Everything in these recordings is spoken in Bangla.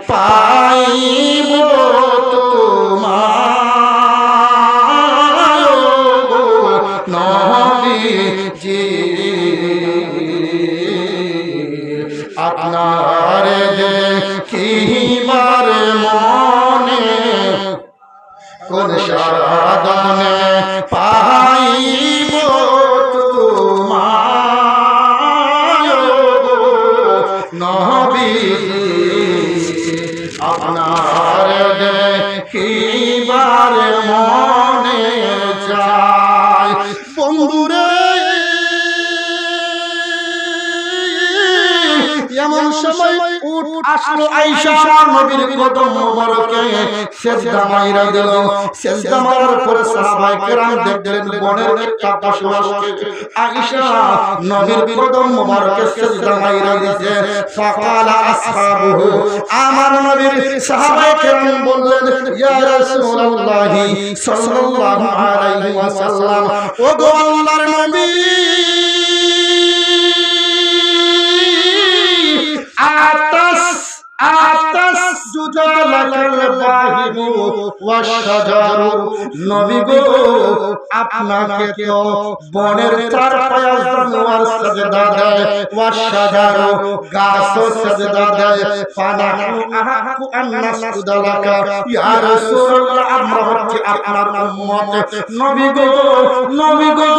পাইব তোমায় নবীজি আপনার দেখিবার মনে কোন সাধনে পাইব তোমায় নবীজি আপনার দেখিবার মনে চায় বন্ধুরে এমন সময় উঠ আসলো আয়েশা নবীর কদম মোবারকে সিজদা মাইরা দিল সিজদা মারার পরে সাহাবায়ে কেরাম দেখলেন বনের একটা পশুকে আয়েশা নবীর কদম মোবারকে সিজদা মাইরা দিয়েছে ফাকালা আসহাবুহু আমার নবীর সাহাবায়ে কেরাম বললেন ইয়া রাসূলুল্লাহি সাল্লাল্লাহু আলাইহি ওয়াসাল্লাম ও গো আল্লাহর নবী নবী গো আপনাকে তো বনের চার পায়া জানোয়ার সাজদা দেয় ওয়াশজারু গাছও সাজদা দেয় ফানাহু আহাকু আন নাসজুদা লাকা ইয়া রাসূলুল্লাহ আমরা হচ্ছি আপনার উম্মত নবী গো নবী গো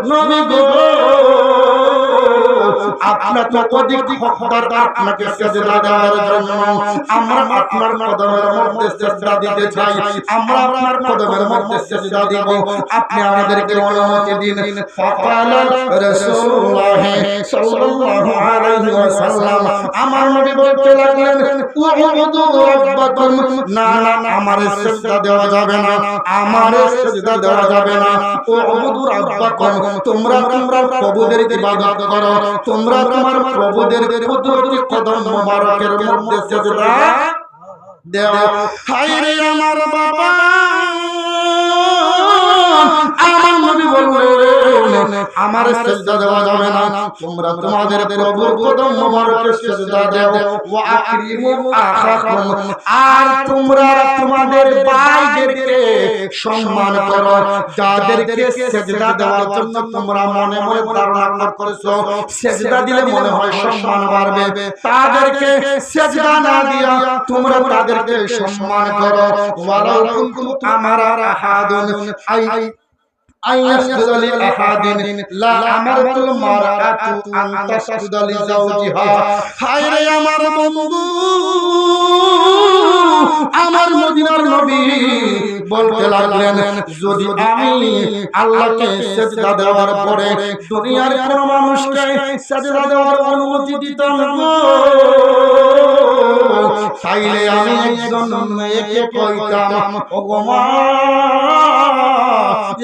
নবী গো আপনার তো অধিক হকদার আপনাকে সিজদা দেওয়ার জন্য আমরা আপনার কদমের মধ্যে সিজদা দিতে চাই আমরা আপনার কদমের মধ্যে সিজদা দেব আপনি আমাদেরকে অনুমতি দিন ফাকালা রাসূলুল্লাহ সাল্লাল্লাহু আলাইহি ওয়াসাল্লাম আমার নবী বলতে লাগলেন উবুদু রাব্বাকুম না না আমারে সিজদা দেওয়া যাবে না আমারে সিজদা দেওয়া যাবে না উবুদু রাব্বাকুম তোমরা প্রভুদের ইবাদত করো তোমরা তোমার প্রভুদের কুদরতি কদম মোবারকের মধ্যে সিজদা দেও হায় রে আমার বাবা আমার নবী বললেন আমার সিজদা দেওয়া যাবে না তোমরা তোমাদের প্রভুর কদম মোবারকে সিজদা দাও ওয়া আকরিমু আখাকুম আর তোমরা তোমাদের ভাইদেরকে সম্মান করো যাদেরকে সিজদা দেওয়ার জন্য তোমরা মনে মনে ধারণা করেছো সিজদা দিলে মনে হয় সম্মান বাড়বে তাদেরকে সিজদা না দিয়া তোমরা তাদেরকে সম্মান করো ওয়ালাউ কুনতুম আমারা আহাদুন আইয়াসজুদা লিআহাদিন লা আমারতুল মারআতু আন তাসজুদা লিজাওজিহা হায় রে আমার বন্ধু আমার মদিনার নবী বলতে লাগলেন যদি আমি আল্লাহকে সিজদা দেওয়ার পরে দুনিয়ার কোন মানুষকে সিজদা দেওয়ার অনুমতি দিতাম গো তাইলে আমি একজন মেয়েকে কইতাম ওগো মা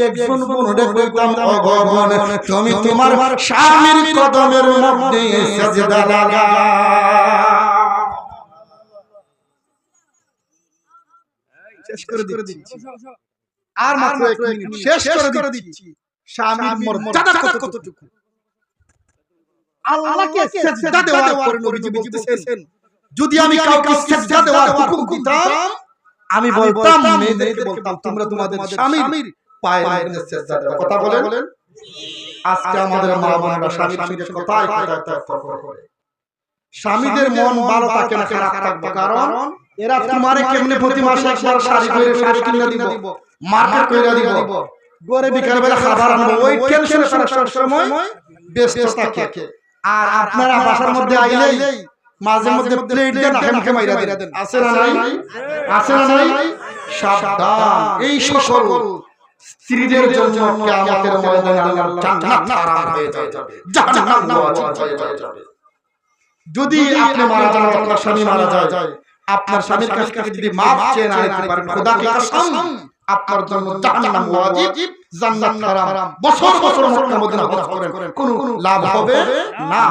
একজন বোনকে কইতাম ওগো বোন তুমি তোমার স্বামীর কদমের মধ্যে সিজদা লাগা শেষ করে দিচ্ছি আর মাত্র 1 মিনিট শেষ করে দিচ্ছি স্বামীর মর্যাদা কতটুকু আল্লাহকে সিজদা দেওয়ার পরে নবীজি বলতেছেন যদি আমি কাউকে সিজদা দেওয়ার হুকুম দিতাম আমি বলতাম মেয়েদেরকে বলতাম তোমরা তোমাদের স্বামীর পায়ের মধ্যে সিজদা দাও কথা বলেন আজকে আমাদের মা বোনেরা স্বামীর কথায় করে স্বামীদের মন ভালো থাকে না খারাপ থাকবে কারণ এরা তোমারে কেমনে প্রতি মাসে একবার শাড়ি কিনে দিব মার্কেট কইরা দিব গরে বিকাল বেলা খাবার আনবো ওই টেনশনে তারা সব সময় ব্যস্ত থাকে আর আপনারা বাসার মধ্যে আইলেই মাঝে মধ্যে প্লেট দিয়ে নাকে মাইরা দেন আছে না নাই সাবধান এই সকল স্ত্রীদের জন্য কিয়ামতের ময়দানে আল্লাহর জান্নাত হারাম হয়ে যাবে জাহান্নাম ওয়াজিব হয়ে যাবে যদি আপনি মারা যান আপনার স্বামী মারা যায় আপনার স্বামীর কাছ থেকে যদি মাফ চেয়ে না নিতে পারেন খোদা কি কসম আপনার জন্য জাহান্নাম ওয়াজিব জান্নাত হারাম, বছর বছর মক্কা মদিনা হজ করেন, কোনো লাভ হবে না।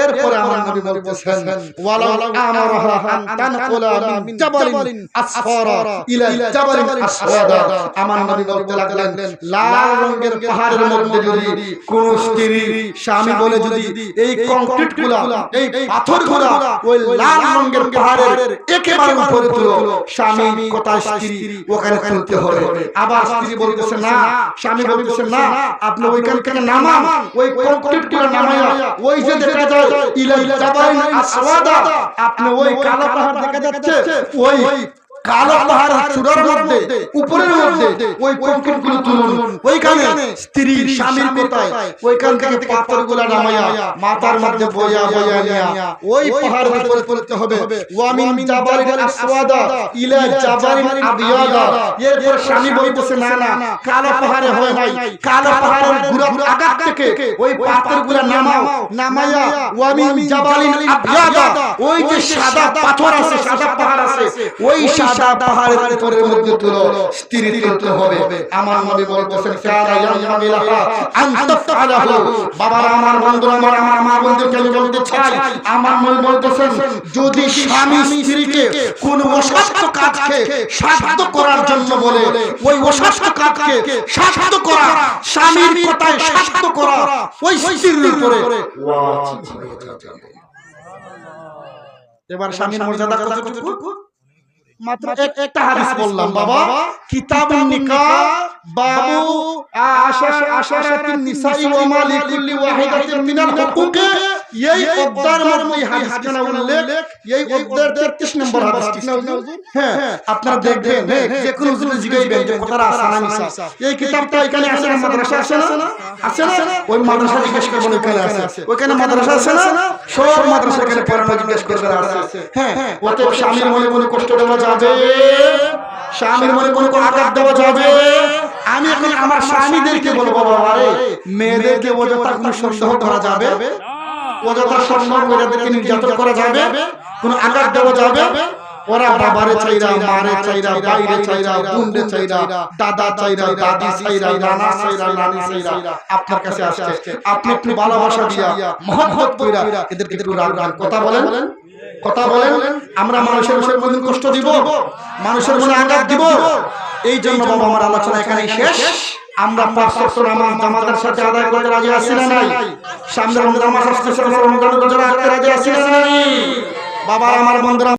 এরপরে আমার নবী বলতেছেন ওয়ালাউ আমারহা আন তানকুলা মিন জাবালিন আসফারা ইলা জাবালিন আসওয়াদা। আমার নবী বলতে লাগলেন লাল রঙের পাহাড়ের মধ্যে যদি কোন স্ত্রী স্বামী বলে যদি এই কংক্রিটগুলা এই পাথরগুলা ওই লাল রঙের পাহাড়ের একেবারে উপরে তুলো, স্বামী কোথায় স্ত্রী ওখানে তুলতে হবে। আবার স্ত্রী বলতেছে না, স্বামী বলতেছে না, আপনি ওইখান থেকে নামান, ওই কংক্রিটগুলো নামায়া ওই যে দেখা যায় ইলা জাবালিন আসওয়াদা, আপনি ওই কালো পাহাড় দেখা যাচ্ছে ওই কালো পাহাড়ের চূড়ার মধ্যে উপরের মধ্যে ওই কংক্রিটগুলো তুলুন। ওইখানে স্ত্রী স্বামীর কোথায় ওইখান থেকে পাথরগুলো নামায়া মাথার মধ্যে বয়া বয়া নিয়া ওই পাহাড়ের উপরে তুলতে হবে। ওয়া মিন জাবালিন আসওয়াদা ইলা জাবালিন আবিয়াদা। এরপর স্বামী বলতেছে না না, কালো পাহাড়ে হয় নাই, কালো পাহাড়ের গুড়া আগা থেকে ওই পাথরগুলো নামাও, নামায়া ওয়া মিন জাবালিন আবিয়াদা, ওই যে সাদা পাথর আছে, সাদা পাহাড় আছে, ওই সাদা পাহাড়ের উপরের মধ্যে তুলো, স্ত্রী তুলতে হবে। আমার নবী বলতেছেন কানা ইয়ানবাগি লাহা আন তাফআলাহু। বাবারা, আমার বন্ধুরা, আমার মা বোনদেরকে আমি বলতে চাই, আমার নবী বলতেছেন যদি স্বামী স্ত্রীকে কোন অসৎ কাজকে সাধ্য করার জন্য বলে, ওই অসৎ কাজকে সাধ্য করা, স্বামীর কথায় সাধ্য করা ওই স্ত্রীর উপরে ওয়াজিব হয়ে যাবে। এবার স্বামীর মর্যাদা কতটুকু? মাত্র একটা হাদিস বললাম বাবা, কিতাবুন নিকাহ বাবু আশারাতিন নিসাই ওয়া মা লিকুল্লি ওয়াহিদাতিন মিনাল হুকুকি। এই অধ্যায়ের মধ্যে হাদিসখানা উল্লেখ, এই অধ্যায়ের 33 নম্বর হাদিস। ঠিক না হুজুর? হ্যাঁ, আপনারা দেখবেন যে কোন হুজুর জিজ্ঞাসা যে কথাটা আছে না মিছা, এই কিতাবটা এখানে আছে না, মাদ্রাসা আছে না, আছে না, ওই মাদ্রাসা জিজ্ঞাসা করবেন ওখানে আছে, ওখানে মাদ্রাসা আছে না, সব মাদ্রাসা এখানে পড়ানো জিজ্ঞাসা করবেন আছে। হ্যাঁ, অতএব স্বামীর মনে কোনো কষ্ট দেওয়া যাবে, স্বামীর মনে কোনো আঘাত দেওয়া যাবে। আমি এখন আমার স্বামীদেরকে বলবো বাবা রে, মেয়েদেরকে অযথা কোনো সন্দেহ করা যাবে, অযথা সন্দেহ করে এদেরকে নির্যাতন করা যাবে, কোনো আঘাত দেওয়া যাবে। ওরা বাবারে চাইরা, মারে চাইরা, বাইরে চাইরা, বোনরে চাইরা, দাদা চাইরা, দাদি চাইরা, নানা চাইরা, নানি চাইরা আপনার কাছে আসছে, আপনি একটু ভালোবাসা দিয়া মহব্বত কইরা এদেরকে একটু রাখবেন। কথা বলেন, কথা বলেন। আমরা মানুষের মনে কষ্ট দিব, মানুষের মনে আঘাত দিব? এই জন্য বাবা আমার আলোচনা এখানেই শেষ। আমরা 5 ওয়াক্ত নামাজ জামাতের সাথে আদায় করতে রাজি আছি না নাই? সামনে রমজান মাস আসছে, রমজানের রোজা রাখতে রাজি আছি না নাই? বাবা আমার বন্ধুরা,